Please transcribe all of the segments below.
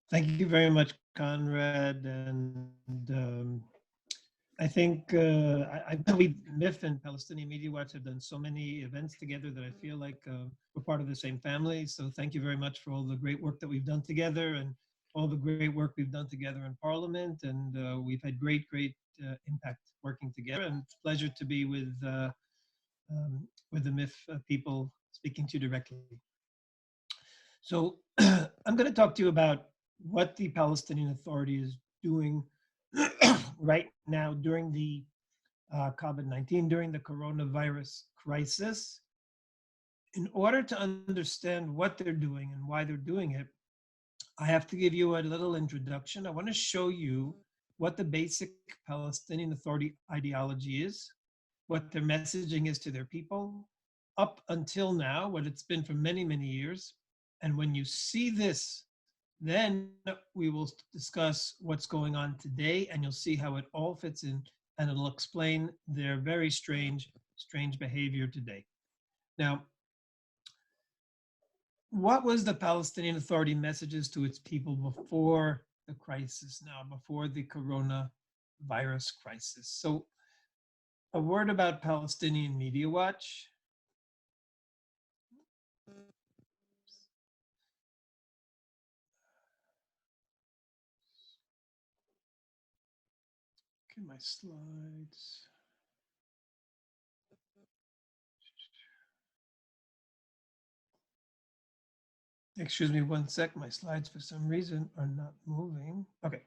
Thank you very much, Conrad. And I think we, MIFF and Palestinian Media Watch, have done so many events together that I feel like we're part of the same family. So thank you very much for all the great work that we've done together and all the great work we've done together in Parliament. And we've had great impact working together. And it's a pleasure to be with the MIFF people speaking to you directly. So I'm going to talk to you about what the Palestinian Authority is doing right now during the COVID-19, during the coronavirus crisis. In order to understand what they're doing and why they're doing it, I have to give you a little introduction. I want to show you what the basic Palestinian Authority ideology is, what their messaging is to their people, up until now, what it's been for many years. And when you see this, then we will discuss what's going on today, and you'll see how it all fits in, and it'll explain their very strange behavior today. Now, what was the Palestinian Authority messages to its people before the crisis now, before the coronavirus crisis? So a word about Palestinian Media Watch. Okay, my slides. Excuse me one sec, my slides for some reason are not moving. Okay.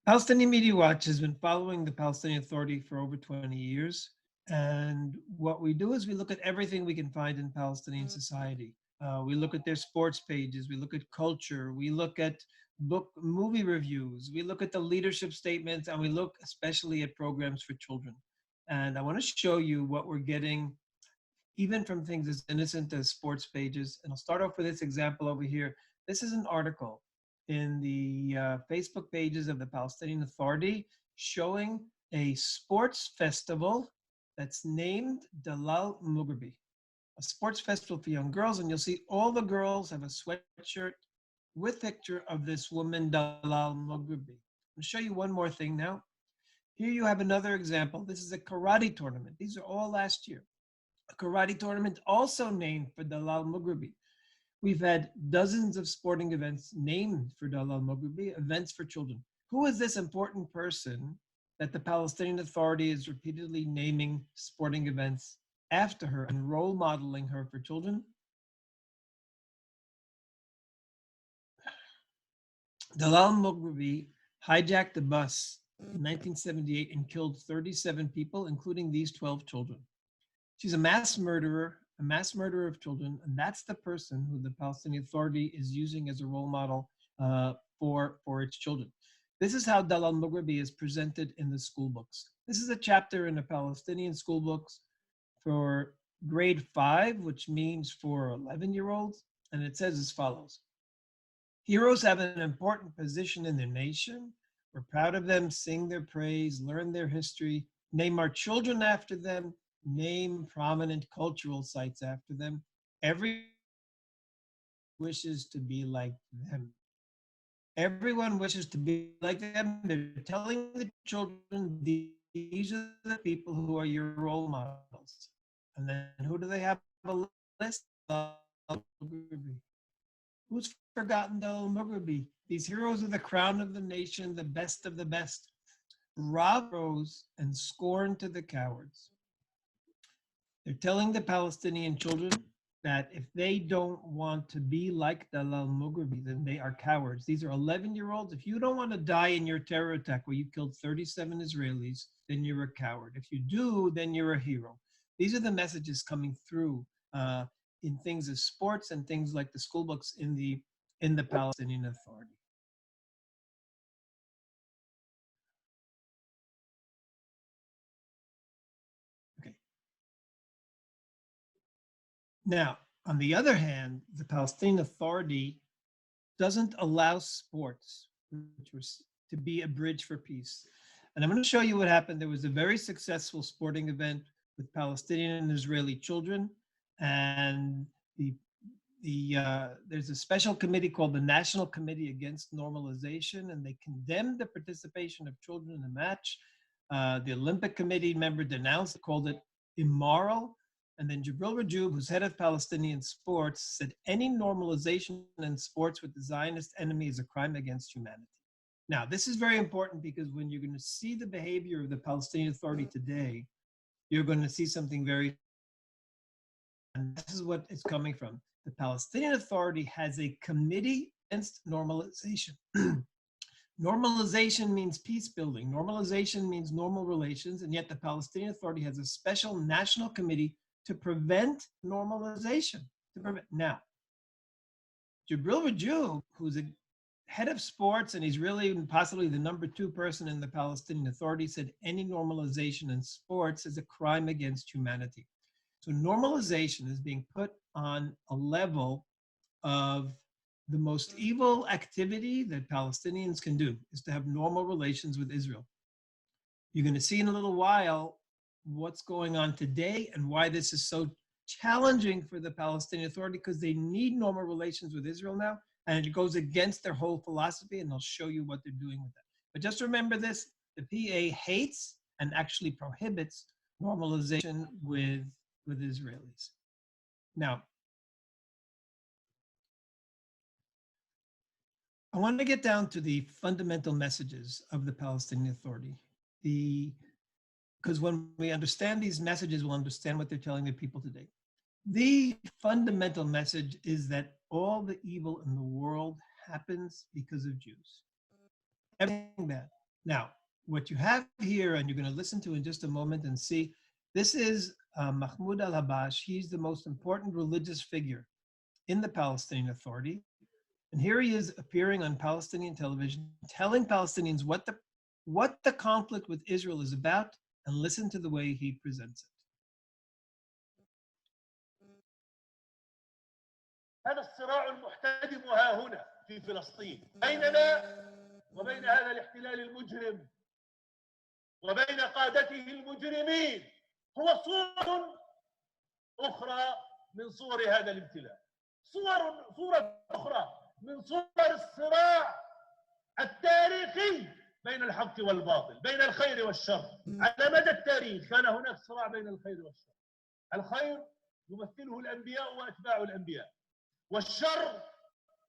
Palestinian Media Watch has been following the Palestinian Authority for over 20 years. And what we do is we look at everything we can find in Palestinian society. We look at their sports pages, we look at culture, we look at movie reviews, we look at the leadership statements, and we look especially at programs for children. And I want to show you what we're getting even from things as innocent as sports pages. And I'll start off with this example over here. This is an article in the Facebook pages of the Palestinian Authority showing a sports festival that's named Dalal Mughrabi, a sports festival for young girls. And you'll see all the girls have a sweatshirt with a picture of this woman, Dalal Mughrabi. I'll show you one more thing now. Here you have another example. This is a karate tournament. These are all last year. A karate tournament also named for Dalal Mughrabi. We've had dozens of sporting events named for Dalal Mughrabi, events for children. Who is this important person that the Palestinian Authority is repeatedly naming sporting events after her and role modeling her for children? Dalal Mughrabi hijacked a bus in 1978 and killed 37 people, including these 12 children. She's a mass murderer of children, and that's the person who the Palestinian Authority is using as a role model for its children. This is how Dalal Mughrabi is presented in the school books. This is a chapter in the Palestinian school books for grade 5, which means for 11-year-olds, and it says as follows. Heroes have an important position in their nation. We're proud of them, sing their praise, learn their history, name our children after them, name prominent cultural sites after them. Everyone wishes to be like them. Everyone wishes to be like them. They're telling the children, these are the people who are your role models. And then who do they have a list of? Who's forgotten Dalal Mughrabi? These heroes are the crown of the nation, the best of the best. Rob rose and scorn to the cowards. They're telling the Palestinian children that if they don't want to be like Dalal Mughrabi, then they are cowards. These are 11-year-olds. If you don't want to die in your terror attack where you killed 37 Israelis, then you're a coward. If you do, then you're a hero. These are the messages coming through in things as sports and things like the school books in the Palestinian Authority. Okay. Now, on the other hand, the Palestinian Authority doesn't allow sports to be a bridge for peace. And I'm going to show you what happened. There was a very successful sporting event with Palestinian and Israeli children, and the there's a special committee called the National Committee Against Normalization, and they condemned the participation of children in the match. The Olympic Committee member denounced, called it immoral. And then Jibril Rajoub, who's head of Palestinian sports, said any normalization in sports with the Zionist enemy is a crime against humanity. Now, this is very important because when you're going to see the behavior of the Palestinian Authority today, you're going to see something very, and this is what it's coming from. The Palestinian Authority has a committee against normalization. Normalization means peace building. Normalization means normal relations, and yet the Palestinian Authority has a special national committee to prevent normalization. Now, Jibril Rajoub, who's a head of sports, and he's really possibly the #2 person in the Palestinian Authority, said any normalization in sports is a crime against humanity. So normalization is being put on a level of the most evil activity that Palestinians can do is to have normal relations with Israel. You're going to see in a little while what's going on today and why this is so challenging for the Palestinian Authority, because they need normal relations with Israel now, and it goes against their whole philosophy, and I'll show you what they're doing with that. But just remember this, the PA hates and actually prohibits normalization with Israelis. Now, I want to get down to the fundamental messages of the Palestinian Authority. Because when we understand these messages, we'll understand what they're telling the people today. The fundamental message is that all the evil in the world happens because of Jews. Everything bad. Now, what you have here, and you're going to listen to in just a moment and see, this is Mahmoud al-Habash. He's the most important religious figure in the Palestinian Authority. And here he is appearing on Palestinian television, telling Palestinians what the conflict with Israel is about, and listen to the way he presents it. هذا الصراع المحتدم ها هنا في فلسطين بيننا وبين هذا الاحتلال المجرم وبين قادته المجرمين هو صورة أخرى من صور هذا الابتلاء، صورة أخرى من صور الصراع التاريخي بين الحق والباطل، بين الخير والشر. على مدى التاريخ كان هناك صراع بين الخير والشر. الخير يمثله الأنبياء وأتباع الأنبياء، والشر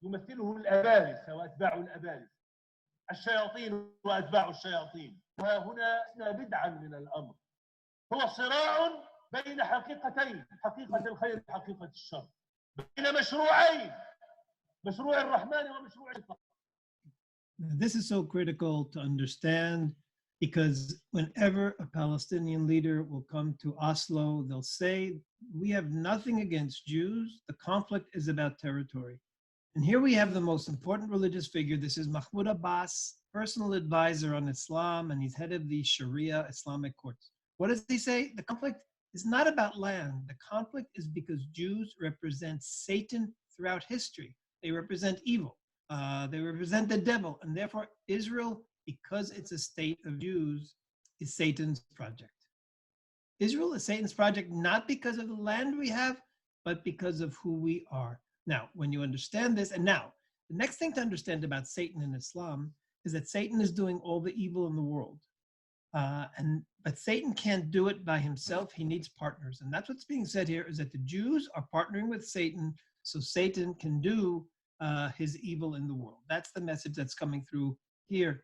يمثله الأبالسة وأتباع الأبالسة، الشياطين وأتباع الشياطين. وها هنا بدعا من الأمر، هو صراع بين حقيقتين، حقيقة الخير وحقيقة الشر، بين مشروعين، مشروع الرحمن ومشروع الشيطان. This is so critical to understand, because whenever a Palestinian leader will come to Oslo, they'll say, we have nothing against Jews. The conflict is about territory. And here we have the most important religious figure. This is Mahmoud Abbas, personal advisor on Islam, and he's head of the Sharia Islamic courts. What does he say? The conflict is not about land. The conflict is because Jews represent Satan throughout history. They represent evil. They represent the devil. And therefore, Israel, because it's a state of Jews, is Satan's project. Israel is Satan's project, not because of the land we have, but because of who we are. Now, when you understand this, and now, the next thing to understand about Satan in Islam is that Satan is doing all the evil in the world. But Satan can't do it by himself. He needs partners. And that's what's being said here, is that the Jews are partnering with Satan so Satan can do his evil in the world. That's the message that's coming through here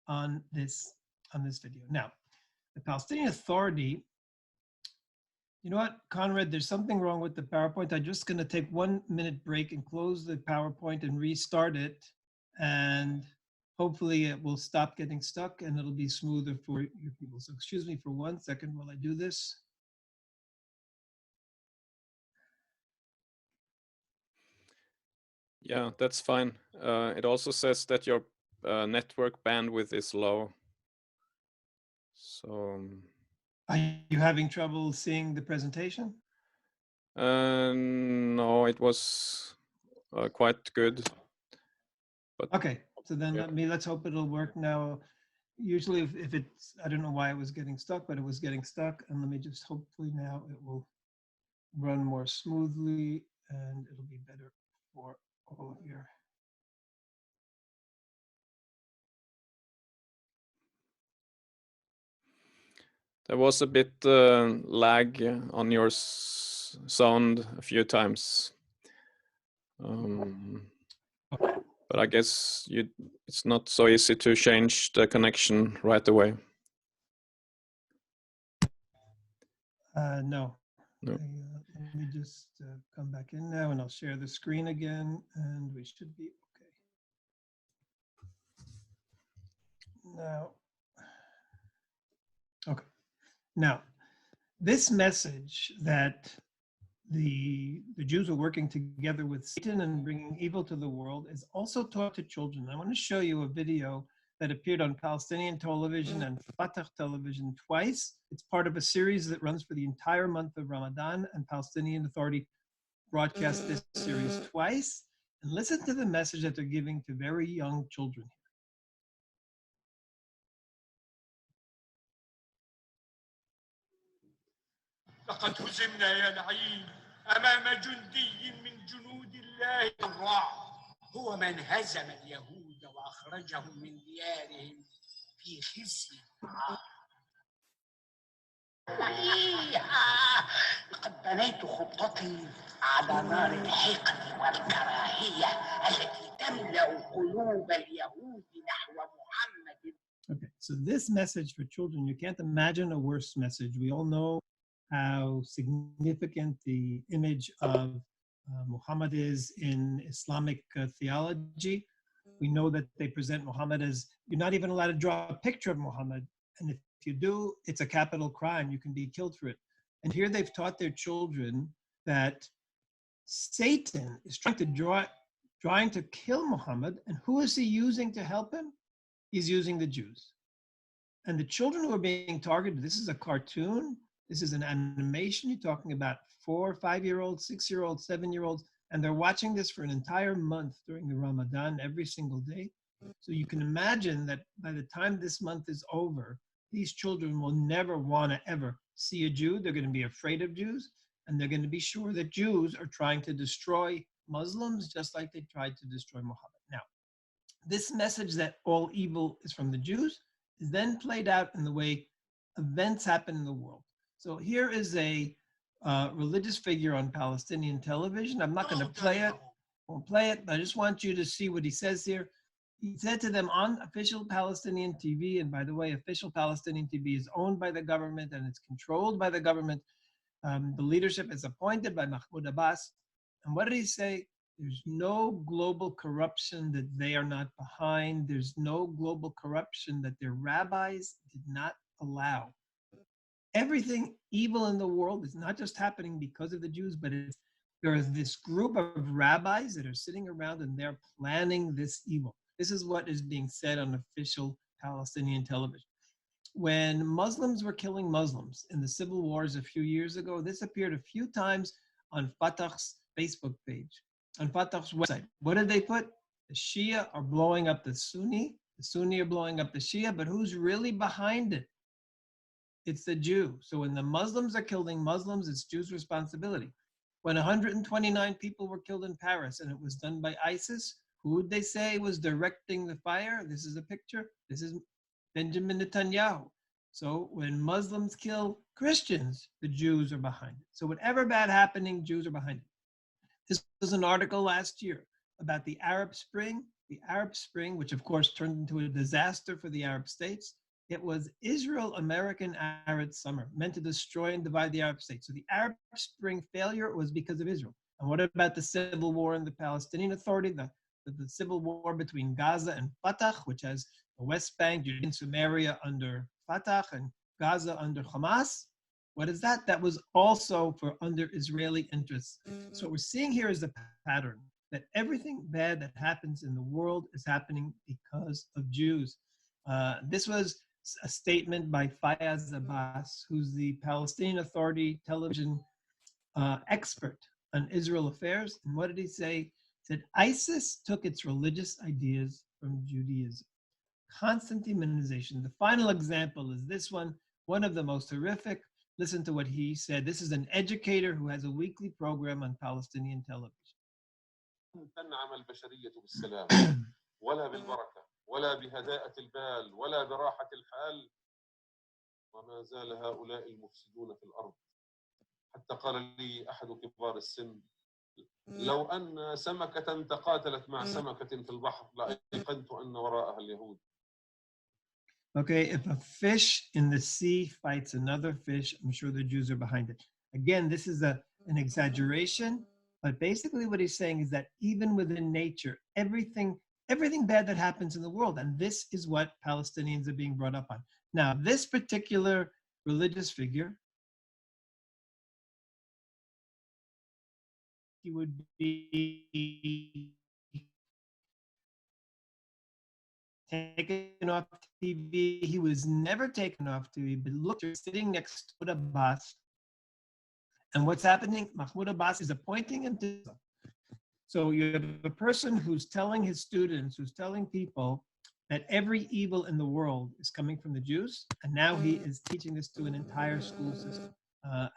on this video. Now, the Palestinian Authority, you know what, Conrad, there's something wrong with the PowerPoint. I'm just going to take 1 minute break and close the PowerPoint and restart it. And hopefully it will stop getting stuck and it'll be smoother for your people. So excuse me for 1 second while I do this. Yeah, that's fine. It also says that your network bandwidth is low. So. Are you having trouble seeing the presentation? No, it was quite good. But okay, so then yeah. Let's hope it'll work now. Usually if it's, I don't know why it was getting stuck, but it was getting stuck. And let me just, hopefully now it will run more smoothly. and it'll be better for all of your. There was a bit lag on your sound a few times. But I guess it's not so easy to change the connection right away. No. No. Let me just come back in now and I'll share the screen again and we should be okay. Now, okay. Now, this message that the Jews are working together with Satan and bringing evil to the world is also taught to children. I want to show you a video that appeared on Palestinian television and Fatah television twice. It's part of a series that runs for the entire month of Ramadan, and Palestinian Authority broadcast this series twice. And listen to the message that they're giving to very young children. لقد هزمنا يا لعين أمام جندي من جنود الله الرعب هو من هزم اليهود وأخرجهم من ديارهم في خزي العار. لقد بنيت خطتي على نار الحقد والكراهية التي تملأ قلوب اليهود نحو محمد. Okay, so this message for children, you can't imagine a worse message. We all know how significant the image of Muhammad is in Islamic theology. We know that they present Muhammad as, you're not even allowed to draw a picture of Muhammad. And if you do, it's a capital crime. You can be killed for it. And here they've taught their children that Satan is trying to kill Muhammad. And who is he using to help him? He's using the Jews. And the children who are being targeted, this is a cartoon, this is an animation, you're talking about 4 or 5-year-olds, 6-year-olds, 7-year-olds, and they're watching this for an entire month during the Ramadan every single day. So you can imagine that by the time this month is over, these children will never want to ever see a Jew. They're going to be afraid of Jews, and they're going to be sure that Jews are trying to destroy Muslims just like they tried to destroy Muhammad. Now, this message that all evil is from the Jews is then played out in the way events happen in the world. So here is a religious figure on Palestinian television. I'm not going to play it, won't play it, but I just want you to see what he says here. He said to them on official Palestinian TV, and by the way, official Palestinian TV is owned by the government and it's controlled by the government. The leadership is appointed by Mahmoud Abbas. And what did he say? There's no global corruption that they are not behind. There's no global corruption that their rabbis did not allow. Everything evil in the world is not just happening because of the Jews, but there is this group of rabbis that are sitting around and they're planning this evil. This is what is being said on official Palestinian television. When Muslims were killing Muslims in the civil wars a few years ago, this appeared a few times on Fatah's Facebook page, on Fatah's website. What did they put? The Shia are blowing up the Sunni are blowing up the Shia, but who's really behind it? It's the Jew. So when the Muslims are killing Muslims, it's Jews' responsibility. When 129 people were killed in Paris and it was done by ISIS, who would they say was directing the fire? This is a picture. This is Benjamin Netanyahu. So when Muslims kill Christians, the Jews are behind it. So whatever bad happening, Jews are behind it. This was an article last year about the Arab Spring, which of course turned into a disaster for the Arab states. It was Israel-American Arab summer, meant to destroy and divide the Arab states. So the Arab Spring failure was because of Israel. And what about the civil war in the Palestinian Authority, the civil war between Gaza and Fatah, which has the West Bank, Judea and Samaria under Fatah and Gaza under Hamas? What is that? That was also for under Israeli interests. So what we're seeing here is a pattern that everything bad that happens in the world is happening because of Jews. This was a statement by Fayez Abbas, who's the Palestinian Authority television expert on Israel affairs. And what did he say? He said, ISIS took its religious ideas from Judaism. Constant demonization. The final example is this one of the most horrific. Listen to what he said. This is an educator who has a weekly program on Palestinian television. تنعم البشرية بالسلام ولا بالبركة ولا بهداءة البال ولا براحة الحال وما زال هؤلاء المفسدون في الأرض حتى قال لي أحد كبار السن لو أن سمكة تقاتلت مع سمكة في البحر لأيقنت أن وراءها اليهود. Okay, if a fish in the sea fights another fish, I'm sure the Jews are behind it. Again, this is an exaggeration, but basically what he's saying is that even within nature, everything bad that happens in the world, and this is what Palestinians are being brought up on. Now, this particular religious figure, he would be taken off TV. He was never taken off TV, but look, you're sitting next to Abbas. And what's happening? Mahmoud Abbas is appointing him to. So you have a person who's telling his students, who's telling people that every evil in the world is coming from the Jews. And now he is teaching this to an entire school system.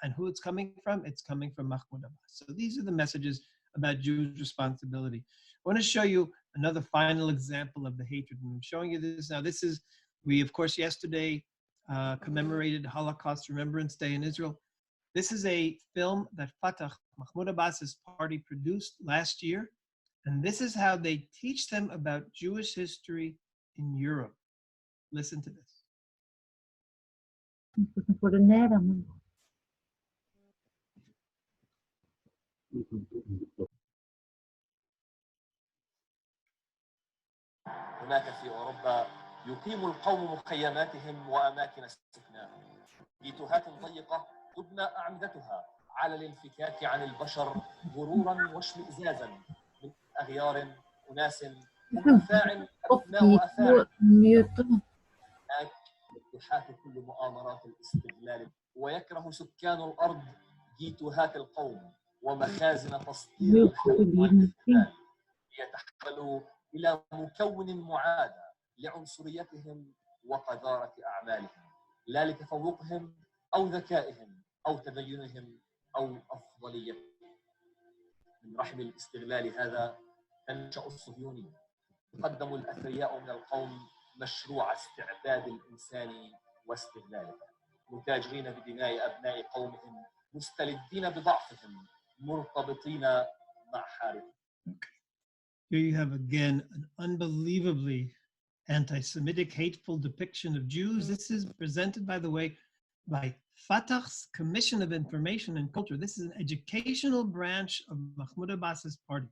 And who it's coming from? It's coming from Mahmoud Abbas. So these are the messages about Jews' responsibility. I want to show you another final example of the hatred. And I'm showing you this now. This is, we of course yesterday commemorated Holocaust Remembrance Day in Israel. This is a film that Fatah, Mahmoud Abbas's party, produced last year. And this is how they teach them about Jewish history in Europe. Listen to this. هناك في أوروبا يقيم القوم مخيماتهم وأماكن استثنائهم. بيتوهات ضيقة تبنى أعمدتها على الانفكاك عن البشر غرورا واشمئزازا من أغيار أناس ومنفاع أبناء وأفاعل. هناك تحاكي كل مؤامرات الاستغلال ويكره سكان الأرض جيتوهات القوم ومخازن تسطير الحرب والاحتلال ليتحولوا إلى مكون معادى لعنصريتهم وقذارة أعمالهم لا لتفوقهم أو ذكائهم أو تدينهم أو أفضليتهم. من رحم الاستغلال هذا تنشأ الصهيونية. يقدم الأثرياء من القوم مشروع استعباد الإنسان واستغلاله متاجرين بدماء أبناء قومهم مستلذين بضعفهم مرتبطين مع حاربهم. Here you have again an unbelievably anti-Semitic, hateful depiction of Jews. This is presented, by the way, by Fatah's Commission of Information and Culture. This is an educational branch of Mahmoud Abbas's party.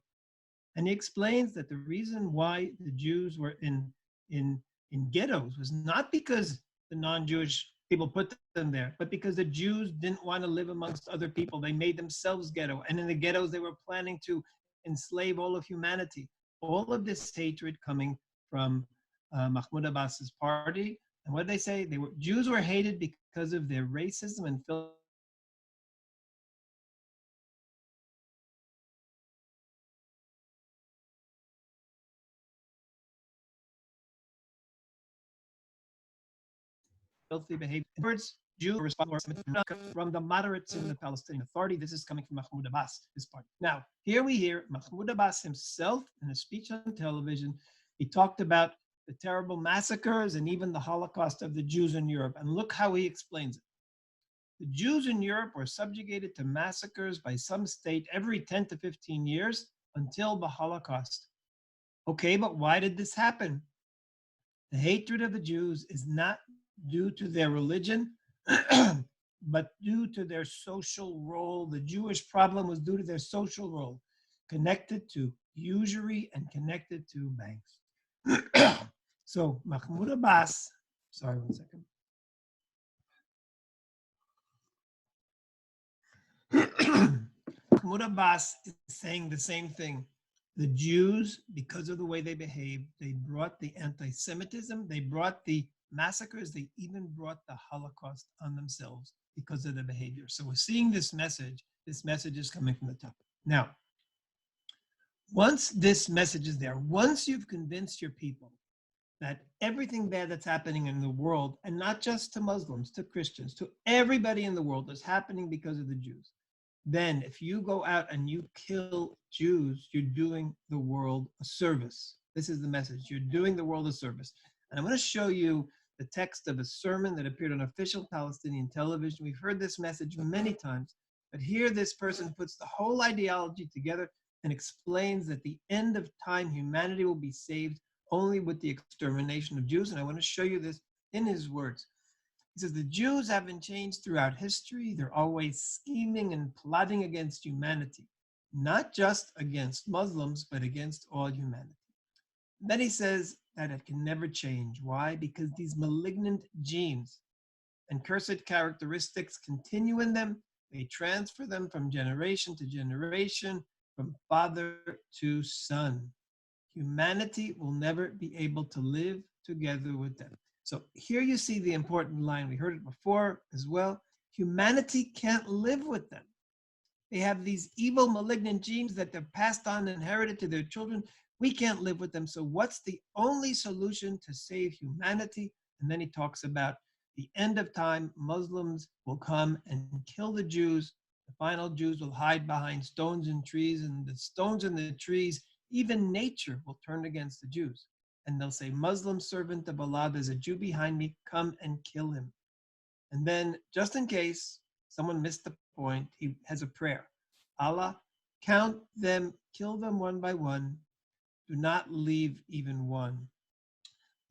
And he explains that the reason why the Jews were in ghettos was not because the non-Jewish people put them there, but because the Jews didn't want to live amongst other people. They made themselves ghetto. And in the ghettos, they were planning to enslave all of humanity. All of this hatred coming from Mahmoud Abbas's party. And what they say, Jews were hated because of their racism and filthy behavior. In words, Jews were responsible from the moderates in the Palestinian Authority. This is coming from Mahmoud Abbas, his party. Now, here we hear Mahmoud Abbas himself in a speech on television. He talked about the terrible massacres and even the Holocaust of the Jews in Europe. And look how he explains it. The Jews in Europe were subjugated to massacres by some state every 10 to 15 years until the Holocaust. Okay, but why did this happen? The hatred of the Jews is not due to their religion, but due to their social role. The Jewish problem was due to their social role, connected to usury and connected to banks. So Mahmoud Abbas, sorry, 1 second. Mahmoud Abbas is saying the same thing. The Jews, because of the way they behaved, they brought the anti-Semitism, they brought the massacres, they even brought the Holocaust on themselves because of their behavior. So we're seeing this message is coming from the top. Now, once this message is there, once you've convinced your people that everything bad that's happening in the world, and not just to Muslims, to Christians, to everybody in the world, is happening because of the Jews, then if you go out and you kill Jews, you're doing the world a service. This is the message. You're doing the world a service. And I'm going to show you the text of a sermon that appeared on official Palestinian television. We've heard this message many times, but here this person puts the whole ideology together and explains that the end of time, humanity will be saved only with the extermination of Jews. And I want to show you this in his words. He says, the Jews haven't changed throughout history. They're always scheming and plotting against humanity, not just against Muslims, but against all humanity. And then he says that it can never change. Why? Because these malignant genes and cursed characteristics continue in them. They transfer them from generation to generation, from father to son. Humanity will never be able to live together with them. So here you see the important line. We heard it before as well. Humanity can't live with them. They have these evil, malignant genes that they're passed on and inherited to their children. We can't live with them. So what's the only solution to save humanity? And then he talks about the end of time. Muslims will come and kill the Jews. The final Jews will hide behind stones and trees, and the stones and the trees, even nature, will turn against the Jews. And they'll say, Muslim servant of Allah, there's a Jew behind me, come and kill him. And then, just in case someone missed the point, he has a prayer. Allah, count them, kill them one by one. Do not leave even one.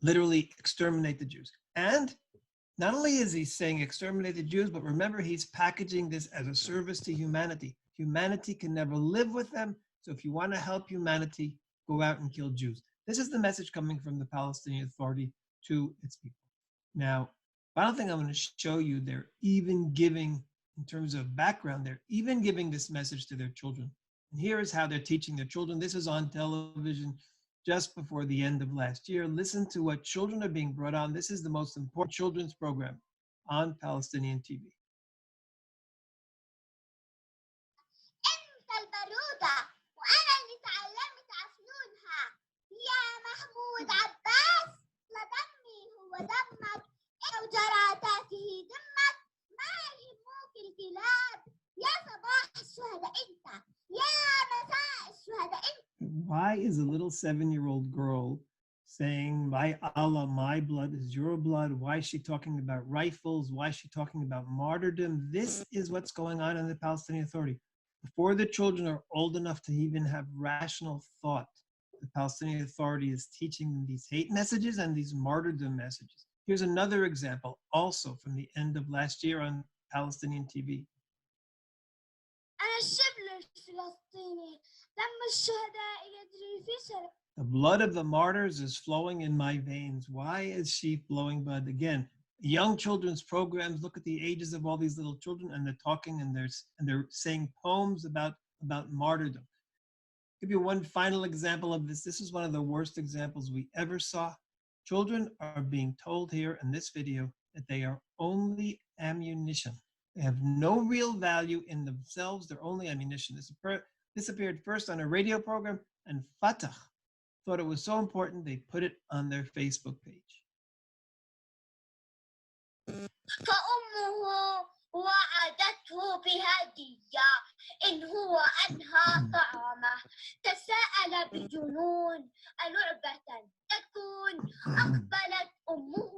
Literally exterminate the Jews. And not only is he saying exterminate the Jews, but remember, he's packaging this as a service to humanity. Humanity can never live with them. So if you want to help humanity, go out and kill Jews. This is the message coming from the Palestinian Authority to its people. Now, final thing I'm going to show you, they're even giving, in terms of background, they're even giving this message to their children. And here is how they're teaching their children. This is on television just before the end of last year. Listen to what children are being brought on. This is the most important children's program on Palestinian TV. Why is a little 7-year-old girl saying, by Allah, my blood is your blood? Why is she talking about rifles? Why is she talking about martyrdom? This is what's going on in the Palestinian Authority. Before the children are old enough to even have rational thought, the Palestinian Authority is teaching them these hate messages and these martyrdom messages. Here's another example, also from the end of last year on Palestinian TV. The blood of the martyrs is flowing in my veins. Why is she flowing blood? Again, young children's programs, look at the ages of all these little children, and they're talking and they're saying poems about martyrdom. I'll give you one final example of this. This is one of the worst examples we ever saw. Children are being told here in this video that they are only ammunition. They have no real value in themselves. They're only ammunition. This appeared first on a radio program, and Fatah thought it was so important they put it on their Facebook page. وعدته بهدية إن هو أنهى طعامه تساءل بجنون ألعبة تكون أقبلت أمه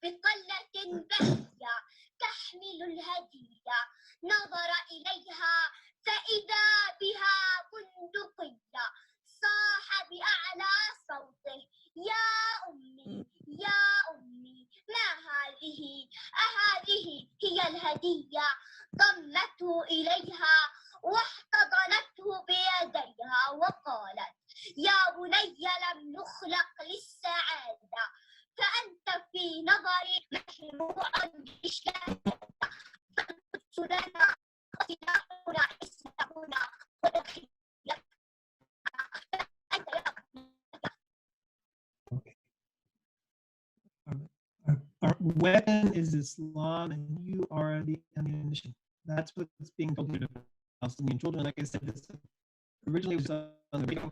بقلة بهية تحمل الهدية نظر إليها فإذا بها بندقية صاح بأعلى صوته يا أمي يا أمي ما هذه أهذه هي الهدية ضمته إليها واحتضنته بيديها وقالت يا بني لم نخلق للسعادة فأنت في نظري مشروع بالشهادة فالقدس لنا وسلاحنا إسلامنا ودخيلتنا Our weapon is Islam, and you are the ammunition. That's what's being told to the Palestinian children. Like I said, this originally was on the radio.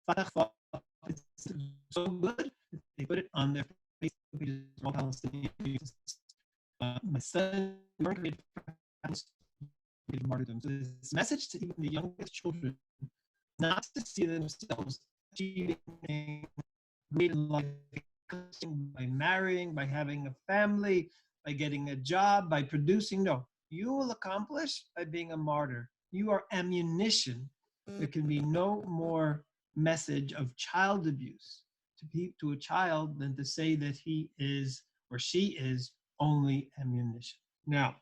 Fatah thought it's so good that They put it on their Facebook pages for all Palestinians. My son created martyrdom. So this message to even the youngest children, not to see themselves achieving great life by marrying, by having a family, by getting a job, by producing. No, you will accomplish by being a martyr. You are ammunition. There can be no more message of child abuse to a child than to say that he is or she is only ammunition. Now,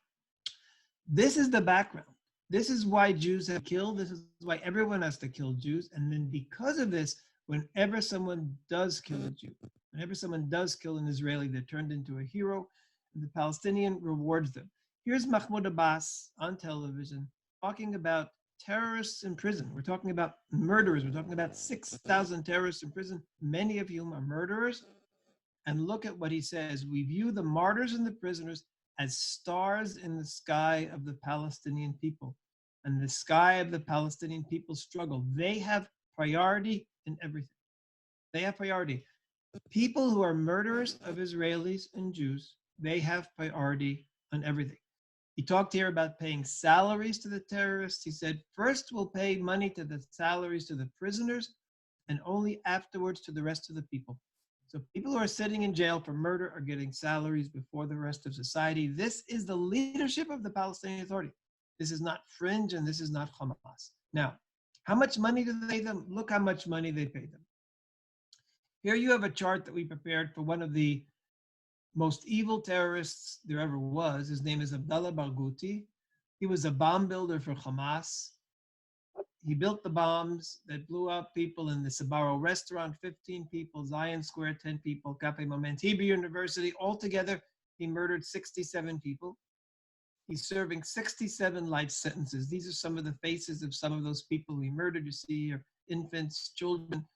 this is the background. This is why Jews have killed. This is why everyone has to kill Jews. And then because of this, whenever someone does kill a Jew, whenever someone does kill an Israeli, they're turned into a hero, and the Palestinian rewards them. Here's Mahmoud Abbas on television talking about terrorists in prison. We're talking about murderers. We're talking about 6,000 terrorists in prison, many of whom are murderers. And look at what he says. We view the martyrs and the prisoners as stars in the sky of the Palestinian people. And the sky of the Palestinian people's struggle. They have priority in everything. They have priority. People who are murderers of Israelis and Jews, they have priority on everything. He talked here about paying salaries to the terrorists. He said, first we'll pay money to the salaries to the prisoners, and only afterwards to the rest of the people. So people who are sitting in jail for murder are getting salaries before the rest of society. This is the leadership of the Palestinian Authority. This is not fringe, and this is not Hamas. Now, how much money do they pay them? Look how much money they pay them. Here you have a chart that we prepared for one of the most evil terrorists there ever was. His name is Abdallah Barghouti. He was a bomb builder for Hamas. He built the bombs that blew up people in the Sbarro restaurant, 15 people, Zion Square, 10 people, Cafe Moment, Hebrew University. Altogether, he murdered 67 people. He's serving 67 life sentences. These are some of the faces of some of those people he murdered. You see here, infants, children,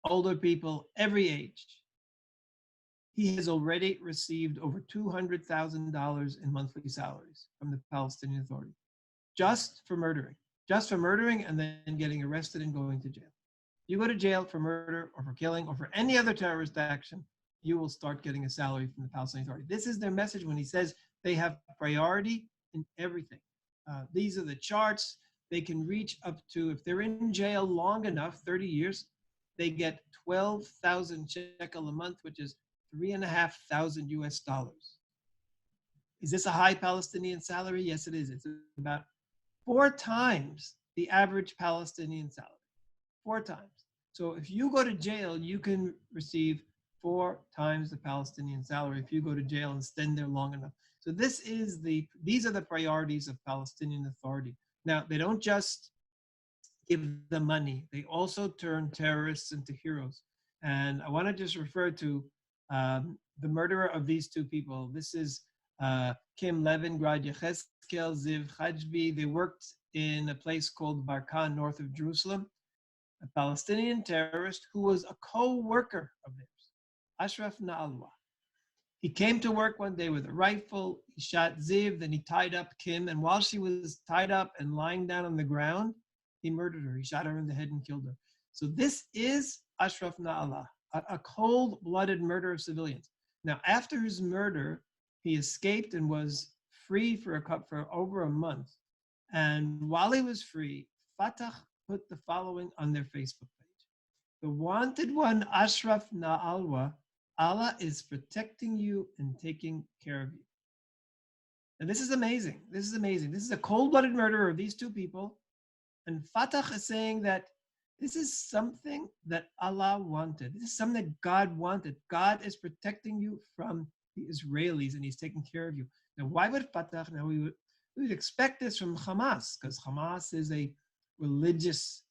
older people, every age. He has already received over $200,000 in monthly salaries from the Palestinian Authority, just for murdering and then getting arrested and going to jail. You go to jail for murder or for killing or for any other terrorist action, you will start getting a salary from the Palestinian Authority. This is their message when he says they have priority in everything. These are the charts. They can reach up to, if they're in jail long enough, 30 years, they get 12,000 shekel a month, which is $3,500 US. Is this a high Palestinian salary? Yes, it is. It's about 4 times the average Palestinian salary. 4 times. So if you go to jail, you can receive 4 times the Palestinian salary if you go to jail and stand there long enough. So these are the priorities of Palestinian Authority. Now, they don't just give them money. They also turn terrorists into heroes. And I want to just refer to the murderer of these 2 people. This is Kim Levin, Grad Yecheskel, Ziv Hajbi. They worked in a place called Barkan, north of Jerusalem. A Palestinian terrorist who was a co-worker of theirs, Ashraf Na'alwa. He came to work one day with a rifle. He shot Ziv, then he tied up Kim. And while she was tied up and lying down on the ground, he murdered her. He shot her in the head and killed her. So this is Ashraf Na'alwa, a cold-blooded murder of civilians. Now, after his murder, he escaped and was free for over a month. And while he was free, Fatah put the following on their Facebook page. The wanted one, Ashraf Na'alwa, Allah is protecting you and taking care of you. And this is amazing. This is amazing. This is a cold-blooded murder of these 2 people. And Fatah is saying that this is something that Allah wanted. This is something that God wanted. God is protecting you from the Israelis, and he's taking care of you. Now, why would Fatah? Now, we would expect this from Hamas, because Hamas is a religious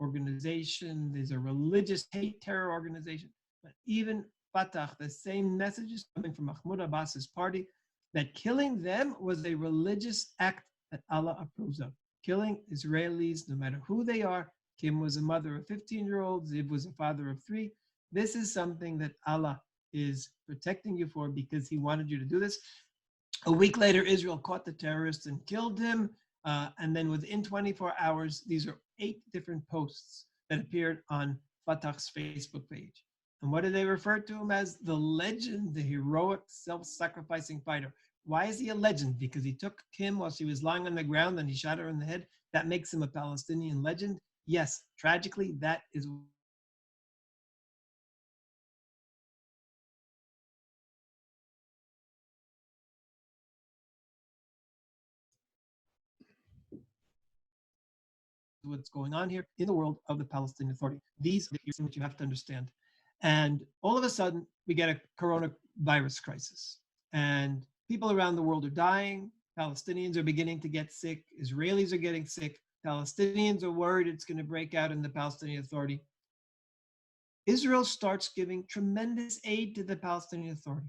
organization. There's a religious hate terror organization. But even Fatah, the same message is coming from Mahmoud Abbas's party, that killing them was a religious act that Allah approves of. Killing Israelis, no matter who they are. Kim was a mother of 15-year-old. Ziv was a father of 3. This is something that Allah is protecting you for because he wanted you to do this. A week later, Israel caught the terrorist and killed him. And then within 24 hours, these are 8 different posts that appeared on Fatah's Facebook page. And what do they refer to him as? The legend, the heroic, self-sacrificing fighter. Why is he a legend? Because he took Kim while she was lying on the ground and he shot her in the head. That makes him a Palestinian legend. Yes, tragically, that is what's going on here in the world of the Palestinian Authority. These are the things which you have to understand. And all of a sudden, we get a coronavirus crisis. And people around the world are dying. Palestinians are beginning to get sick. Israelis are getting sick. Palestinians are worried it's going to break out in the Palestinian Authority. Israel starts giving tremendous aid to the Palestinian Authority.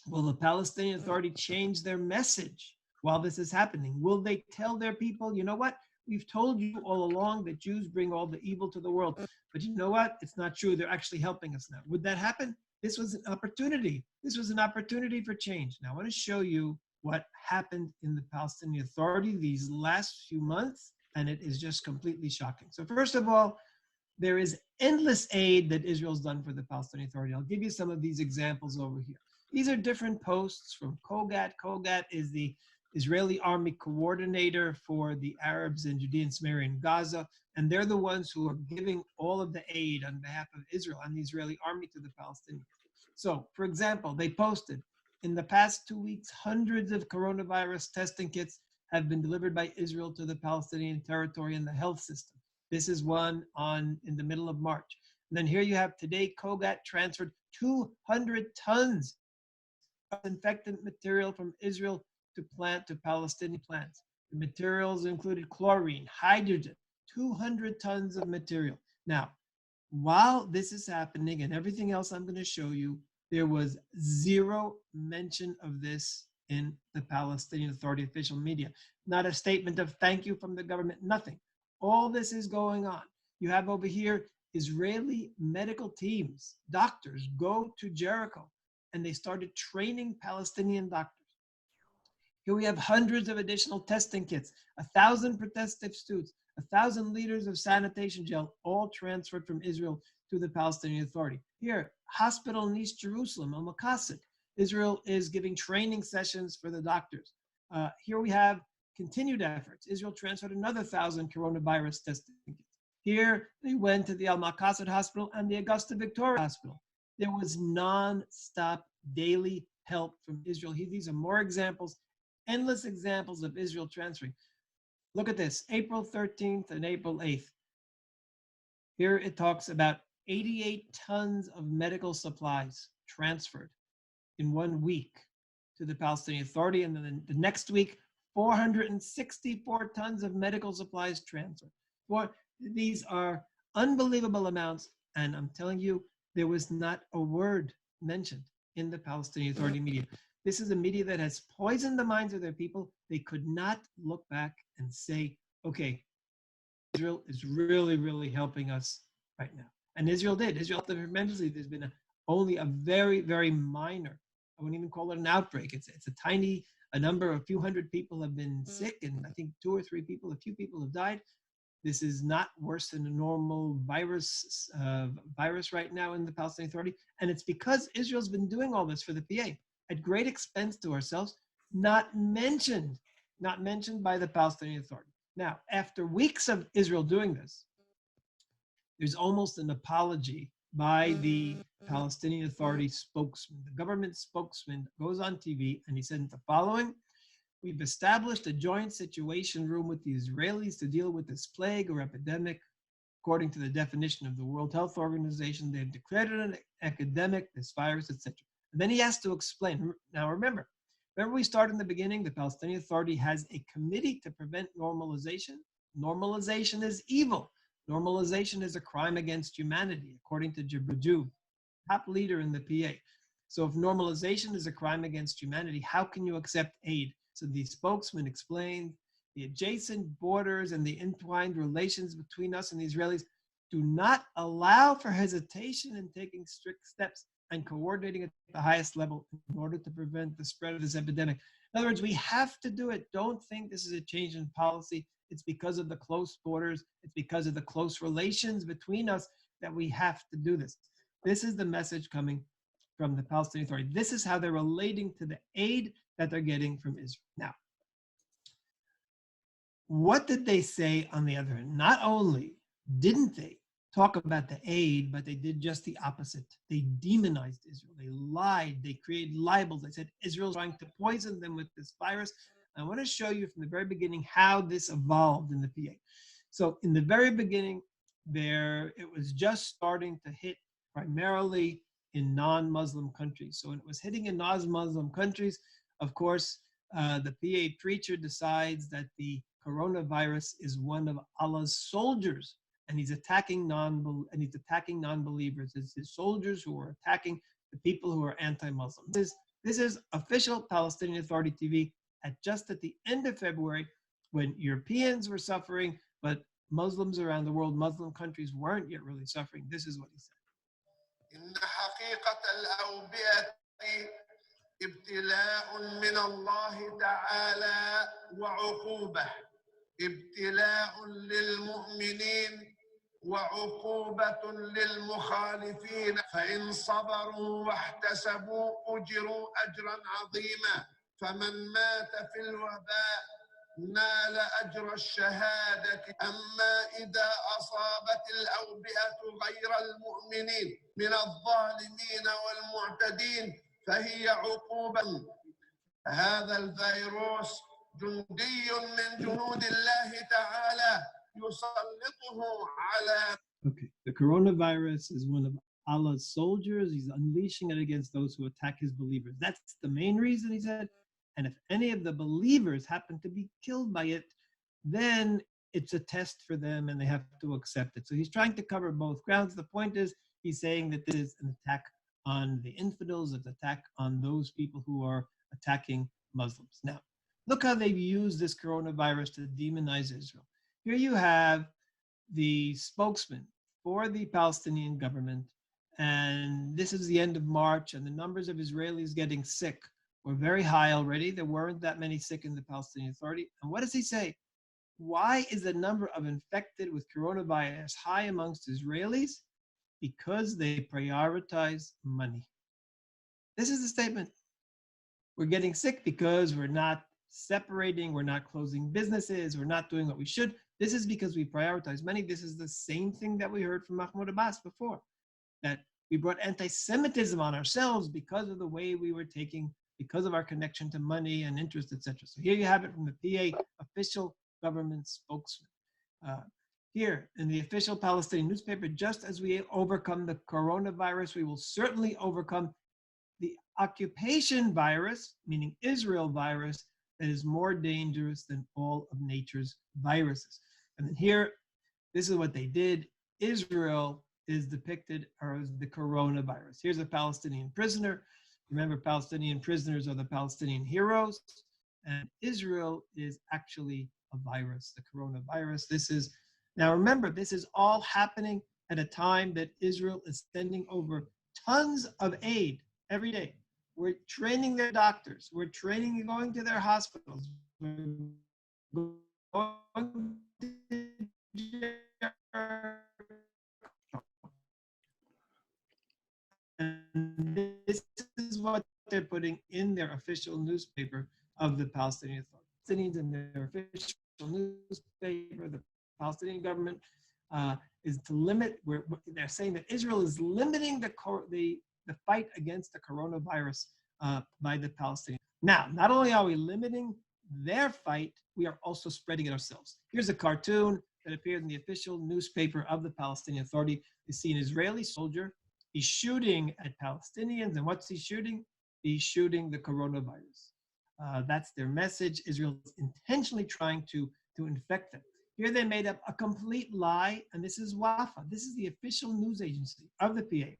Will the Palestinian Authority change their message while this is happening? Will they tell their people, you know what? We've told you all along that Jews bring all the evil to the world. But you know what? It's not true. They're actually helping us now. Would that happen? This was an opportunity. This was an opportunity for change. Now, I want to show you what happened in the Palestinian Authority these last few months, and it is just completely shocking. So first of all, there is endless aid that Israel's done for the Palestinian Authority. I'll give you some of these examples over here. These are different posts from Kogat. Kogat is the Israeli army coordinator for the Arabs in Judea and Samaria and Gaza, and they're the ones who are giving all of the aid on behalf of Israel and the Israeli army to the Palestinians. So, for example, they posted, in the past 2 weeks, hundreds of coronavirus testing kits have been delivered by Israel to the Palestinian territory and the health system. This is one in the middle of March. And then here you have today, Kogat transferred 200 tons of infectant material from Israel to Palestinian plants. The materials included chlorine, hydrogen, 200 tons of material. Now, while this is happening and everything else I'm going to show you, there was zero mention of this in the Palestinian Authority official media. Not a statement of thank you from the government, nothing. All this is going on. You have over here Israeli medical teams, doctors go to Jericho, and they started training Palestinian doctors. Here we have hundreds of additional testing kits, 1,000 protective suits, 1,000 liters of sanitation gel, all transferred from Israel to the Palestinian Authority. Here, hospital in East Jerusalem, Al Maqasid. Israel is giving training sessions for the doctors. Here we have continued efforts. Israel transferred another 1,000 coronavirus testing kits. Here, they went to the Al Maqasid Hospital and the Augusta Victoria Hospital. There was non-stop daily help from Israel. These are more examples, endless examples of Israel transferring. Look at this, April 13th and April 8th. Here it talks about 88 tons of medical supplies transferred in 1 week to the Palestinian Authority. And then the next week, 464 tons of medical supplies transferred. These are unbelievable amounts. And I'm telling you, there was not a word mentioned in the Palestinian Authority media. This is a media that has poisoned the minds of their people. They could not look back and say, okay, Israel is really, really helping us right now. And Israel did. Israel helped them tremendously. There's been only a very, very minor, I wouldn't even call it an outbreak. It's a tiny, a few hundred people have been sick, and I think 2 or 3 people, a few people have died. This is not worse than a normal virus right now in the Palestinian Authority. And it's because Israel's been doing all this for the PA at great expense to ourselves, not mentioned by the Palestinian Authority. Now, after weeks of Israel doing this, there's almost an apology by the Palestinian Authority spokesman. The government spokesman goes on TV and he said the following: we've established a joint situation room with the Israelis to deal with this plague or epidemic. According to the definition of the World Health Organization, they've declared it an epidemic, this virus, etc. And then he has to explain. Now remember we started in the beginning, the Palestinian Authority has a committee to prevent normalization. Normalization is evil. Normalization is a crime against humanity, according to Rajoub, top leader in the PA. So if normalization is a crime against humanity, how can you accept aid? So the spokesman explained the adjacent borders and the entwined relations between us and the Israelis do not allow for hesitation in taking strict steps and coordinating at the highest level in order to prevent the spread of this epidemic. In other words, we have to do it. Don't think this is a change in policy. It's because of the close borders. It's because of the close relations between us that we have to do this. This is the message coming from the Palestinian Authority. This is how they're relating to the aid that they're getting from Israel. Now, what did they say on the other hand? Not only didn't they talk about the aid, but they did just the opposite. They demonized Israel. They lied. They created libels. They said Israel's trying to poison them with this virus. I want to show you from the very beginning how this evolved in the PA. So in the very beginning, it was just starting to hit primarily in non-Muslim countries. So when it was hitting in non-Muslim countries, of course, the PA preacher decides that the coronavirus is one of Allah's soldiers, and he's attacking non-believers. It's his soldiers who are attacking the people who are anti-Muslim. This is official Palestinian Authority TV just at the end of February, when Europeans were suffering, but Muslims around the world, Muslim countries weren't yet really suffering. This is what he said. إن حقيقة الأوبئة ابتلاء من الله تعالى وعقوبة، ابتلاء للمؤمنين وعقوبة للمخالفين، فإن صبروا واحتسبوا أجروا أجرا عظيما، فمن مات في الوباء نال أجر الشهادة، أما إذا أصابت الأوبئة غير المؤمنين من الظالمين والمعتدين فهي عقوبة. هذا الفيروس جندي من جنود الله تعالى يسلطه على. Okay, the coronavirus is one of Allah's soldiers. He's unleashing it against those who attack his believers. That's the main reason, he said. And if any of the believers happen to be killed by it, then it's a test for them and they have to accept it. So he's trying to cover both grounds. The point is, he's saying that this is an attack on the infidels, it's an attack on those people who are attacking Muslims. Now, look how they've used this coronavirus to demonize Israel. Here you have the spokesman for the Palestinian government, and this is the end of March, and the numbers of Israelis getting sick were very high already. There weren't that many sick in the Palestinian Authority. And what does he say? Why is the number of infected with coronavirus high amongst Israelis? Because they prioritize money. This is the statement. We're getting sick because we're not separating, we're not closing businesses, we're not doing what we should. This is because we prioritize money. This is the same thing that we heard from Mahmoud Abbas before, that we brought anti-Semitism on ourselves because of the way we were taking, because of our connection to money and interest, etc. So here you have it from the PA official government spokesman. Here in the official Palestinian newspaper, just as we overcome the coronavirus, we will certainly overcome the occupation virus, meaning Israel virus, that is more dangerous than all of nature's viruses. And then here, this is what they did. Israel is depicted as the coronavirus. Here's a Palestinian prisoner. Remember, Palestinian prisoners are the Palestinian heroes, and Israel is actually a virus, the coronavirus. Now remember, this is all happening at a time that Israel is sending over tons of aid every day. We're training their doctors. We're going to their hospitals. We're going to and this is what they're putting in their official newspaper of the Palestinian Authority. Palestinians in their official newspaper, the Palestinian government is to limit, they're saying that Israel is limiting the fight against the coronavirus by the Palestinians. Now, not only are we limiting their fight, we are also spreading it ourselves. Here's a cartoon that appeared in the official newspaper of the Palestinian Authority. You see an Israeli soldier. He's shooting at Palestinians, and what's he shooting? He's shooting the coronavirus. That's their message. Israel is intentionally trying to infect them. Here they made up a complete lie, and this is WAFA. This is the official news agency of the PA.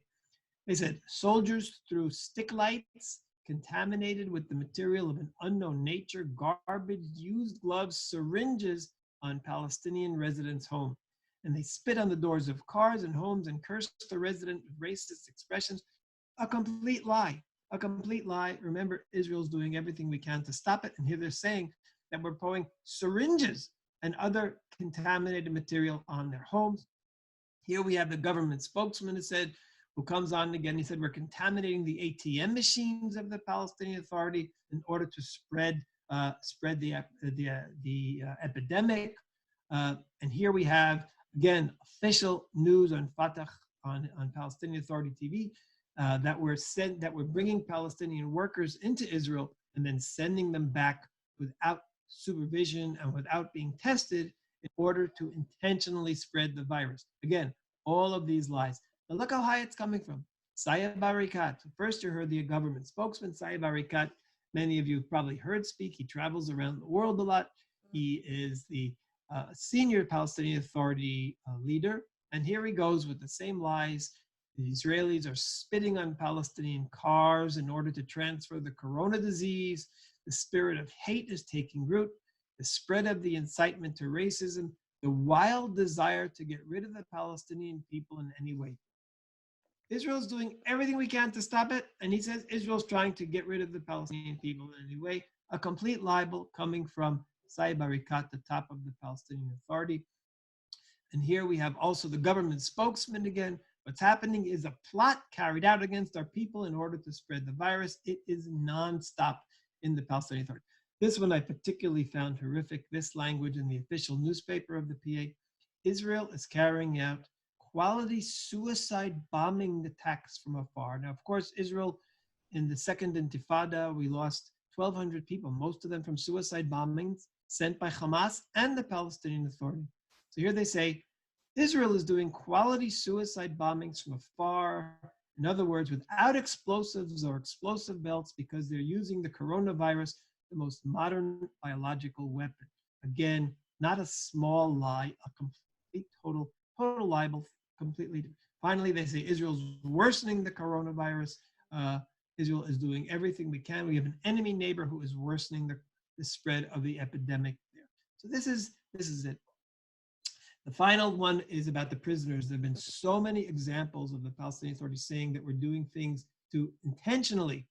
They said soldiers threw stick lights contaminated with the material of an unknown nature, garbage, used gloves, syringes on Palestinian residents' home. And they spit on the doors of cars and homes and cursed the resident with racist expressions. A complete lie, a complete lie. Remember, Israel's doing everything we can to stop it. And here they're saying that we're pouring syringes and other contaminated material on their homes. Here we have the government spokesman who said, who comes on again. He said, we're contaminating the ATM machines of the Palestinian Authority in order to spread the epidemic. And here we have, again, official news on Fatah, on Palestinian Authority TV, that we're bringing Palestinian workers into Israel and then sending them back without supervision and without being tested in order to intentionally spread the virus. Again, all of these lies. Now look how high it's coming from. Saeb Arikat. First you heard the government spokesman, Saeb Arikat. Many of you have probably heard speak. He travels around the world a lot. He is the senior Palestinian Authority leader. And here he goes with the same lies. The Israelis are spitting on Palestinian cars in order to transfer the corona disease. The spirit of hate is taking root. The spread of the incitement to racism. The wild desire to get rid of the Palestinian people in any way. Israel's doing everything we can to stop it. And he says Israel's trying to get rid of the Palestinian people in any way. A complete libel coming from Saeb Arikat, the top of the Palestinian Authority. And here we have also the government spokesman again. What's happening is a plot carried out against our people in order to spread the virus. It is nonstop in the Palestinian Authority. This one I particularly found horrific, this language in the official newspaper of the PA. Israel is carrying out quality suicide bombing attacks from afar. Now, of course, Israel, in the second Intifada, we lost 1,200 people, most of them from suicide bombings sent by Hamas and the Palestinian Authority. So here they say, Israel is doing quality suicide bombings from afar. In other words, without explosives or explosive belts, because they're using the coronavirus, the most modern biological weapon. Again, not a small lie, a complete, total libel, completely. Finally, they say Israel's worsening the coronavirus. Israel is doing everything we can. We have an enemy neighbor who is worsening the spread of the epidemic there. So this is it. The final one is about the prisoners. There have been so many examples of the Palestinian Authority saying that we're doing things to intentionally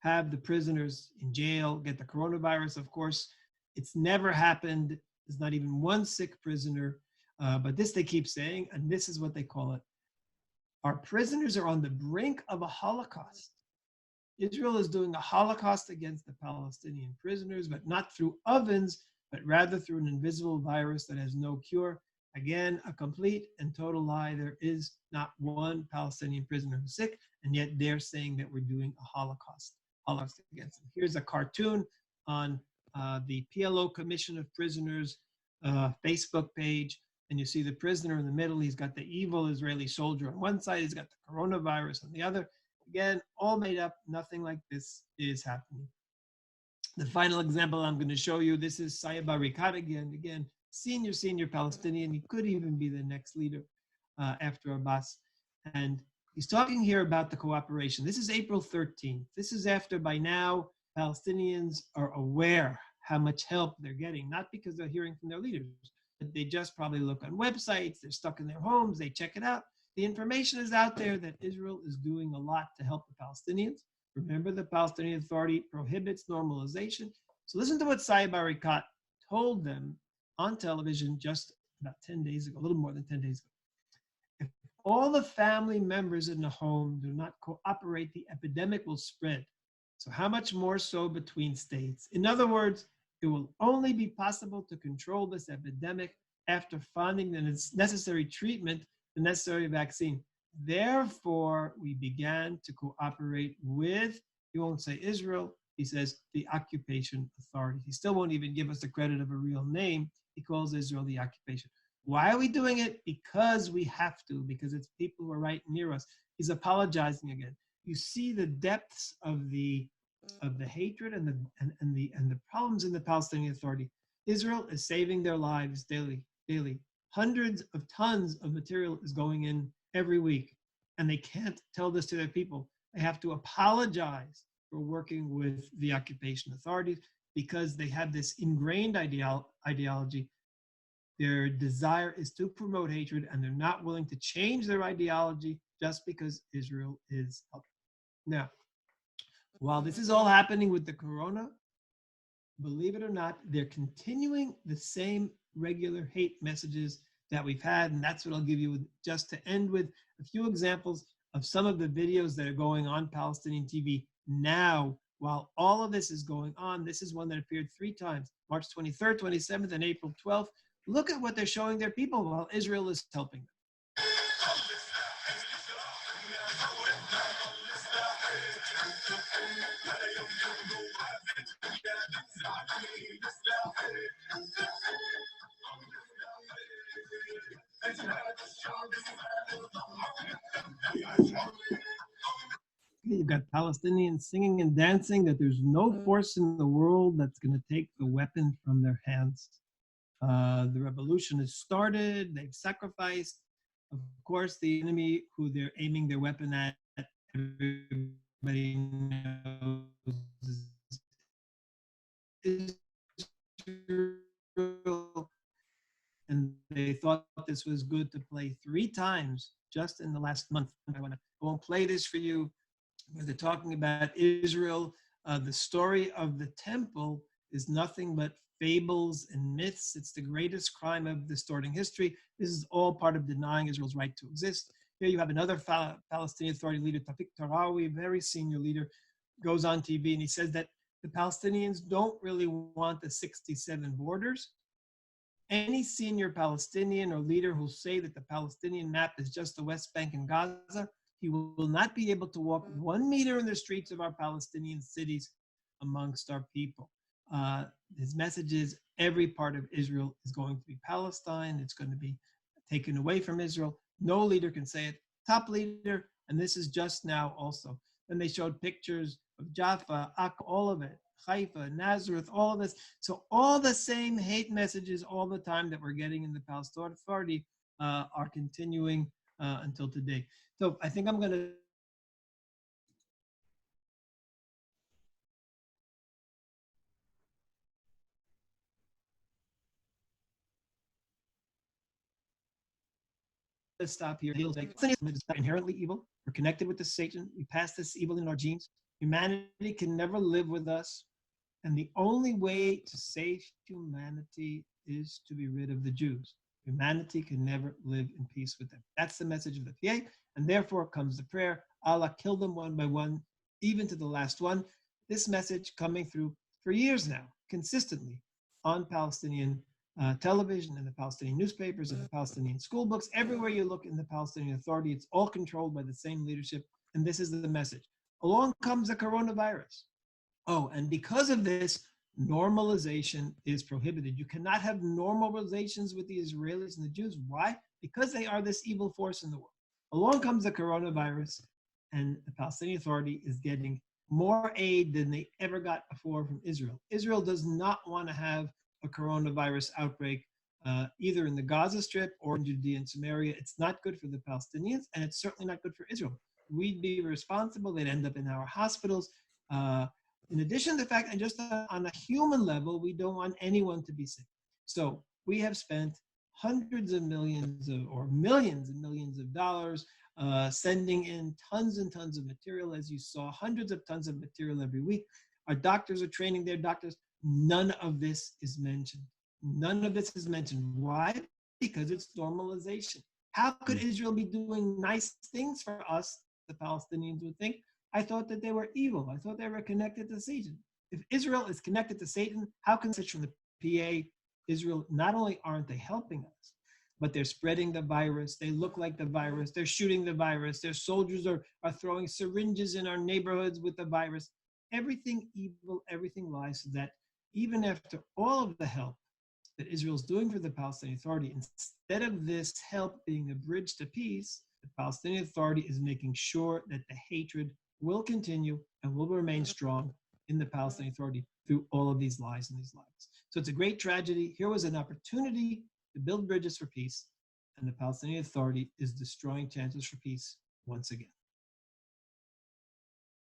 have the prisoners in jail, get the coronavirus. Of course, it's never happened. There's not even one sick prisoner, but this they keep saying, and this is what they call it. Our prisoners are on the brink of a Holocaust. Israel is doing a Holocaust against the Palestinian prisoners, but not through ovens, but rather through an invisible virus that has no cure. Again, a complete and total lie. There is not one Palestinian prisoner who's sick, and yet they're saying that we're doing a Holocaust against them. Here's a cartoon on the PLO Commission of Prisoners Facebook page, and you see the prisoner in the middle. He's got the evil Israeli soldier on one side. He's got the coronavirus on the other. Again, all made up. Nothing like this is happening. The final example I'm going to show you, this is Saeb Arikat again, senior Palestinian. He could even be the next leader after Abbas. And he's talking here about the cooperation. This is April 13th. This is after by now Palestinians are aware how much help they're getting, not because they're hearing from their leaders, but they just probably look on websites, they're stuck in their homes, they check it out. The information is out there that Israel is doing a lot to help the Palestinians. Remember, the Palestinian Authority prohibits normalization. So listen to what Saeb Arikat told them on television just about 10 days ago, a little more than 10 days ago. If all the family members in the home do not cooperate, the epidemic will spread. So how much more so between states? In other words, it will only be possible to control this epidemic after finding the necessary treatment, the necessary vaccine. Therefore, we began to cooperate with, he won't say Israel, he says the occupation authority. He still won't even give us the credit of a real name. He calls Israel the occupation. Why are we doing it? Because we have to, because it's people who are right near us. He's apologizing again. You see the depths of the hatred and the problems in the Palestinian Authority. Israel is saving their lives daily. Hundreds of tons of material is going in every week, and they can't tell this to their people. They have to apologize for working with the occupation authorities because they have this ingrained ideology. Their desire is to promote hatred, and they're not willing to change their ideology just because Israel is helping. Now, while this is all happening with the corona, believe it or not, they're continuing the same regular hate messages that we've had, and that's what I'll give you just to end with a few examples of some of the videos that are going on Palestinian TV now while all of this is going on. This is one that appeared 3 times, March 23rd, 27th, and April 12th. Look at what they're showing their people while Israel is helping them. You've got Palestinians singing and dancing, that there's no force in the world that's going to take the weapon from their hands. The revolution has started, they've sacrificed. Of course, the enemy who they're aiming their weapon at, everybody knows, is Israel. And they thought this was good to play 3 times just in the last month. I won't play this for you. They're talking about Israel. The story of the temple is nothing but fables and myths. It's the greatest crime of distorting history. This is all part of denying Israel's right to exist. Here you have another Palestinian Authority leader, Tawfiq Tarawi, very senior leader, goes on TV and he says that the Palestinians don't really want the 67 borders. Any senior Palestinian or leader who'll say that the Palestinian map is just the West Bank and Gaza, he will not be able to walk 1 meter in the streets of our Palestinian cities amongst our people. His message is every part of Israel is going to be Palestine. It's going to be taken away from Israel. No leader can say it. Top leader, and this is just now also. Then they showed pictures of Jaffa, Akka, all of it, Haifa, Nazareth, all of this. So all the same hate messages all the time that we're getting in the Palestinian Authority are continuing until today. So I think I'm going to stop here. It's inherently evil. We're connected with the Satan. We pass this evil in our genes. Humanity can never live with us. And the only way to save humanity is to be rid of the Jews. Humanity can never live in peace with them. That's the message of the PA. And therefore comes the prayer, Allah kill them one by one, even to the last one. This message coming through for years now, consistently on Palestinian television and the Palestinian newspapers and the Palestinian school books. Everywhere you look in the Palestinian Authority, it's all controlled by the same leadership. And this is the message. Along comes the coronavirus. Oh, and because of this, normalization is prohibited. You cannot have normal relations with the Israelis and the Jews. Why? Because they are this evil force in the world. Along comes the coronavirus, and the Palestinian Authority is getting more aid than they ever got before from Israel. Israel does not want to have a coronavirus outbreak either in the Gaza Strip or in Judea and Samaria. It's not good for the Palestinians, and it's certainly not good for Israel. We'd be responsible. They'd end up in our hospitals. In addition to the fact, and just on a human level, we don't want anyone to be sick. So we have spent hundreds of millions or millions and millions of dollars sending in tons and tons of material. As you saw, hundreds of tons of material every week. Our doctors are training their doctors. None of this is mentioned. None of this is mentioned. Why? Because it's normalization. How could Israel be doing nice things for us, the Palestinians would think? I thought that they were evil. I thought they were connected to Satan. If Israel is connected to Satan, how can such from the PA, Israel, not only aren't they helping us, but they're spreading the virus. They look like the virus. They're shooting the virus. Their soldiers are throwing syringes in our neighborhoods with the virus. Everything evil, everything lies, so that even after all of the help that Israel's doing for the Palestinian Authority, instead of this help being a bridge to peace, the Palestinian Authority is making sure that the hatred will continue and will remain strong in the Palestinian Authority through all of these lies and these lies. So it's a great tragedy. Here was an opportunity to build bridges for peace, and the Palestinian Authority is destroying chances for peace once again.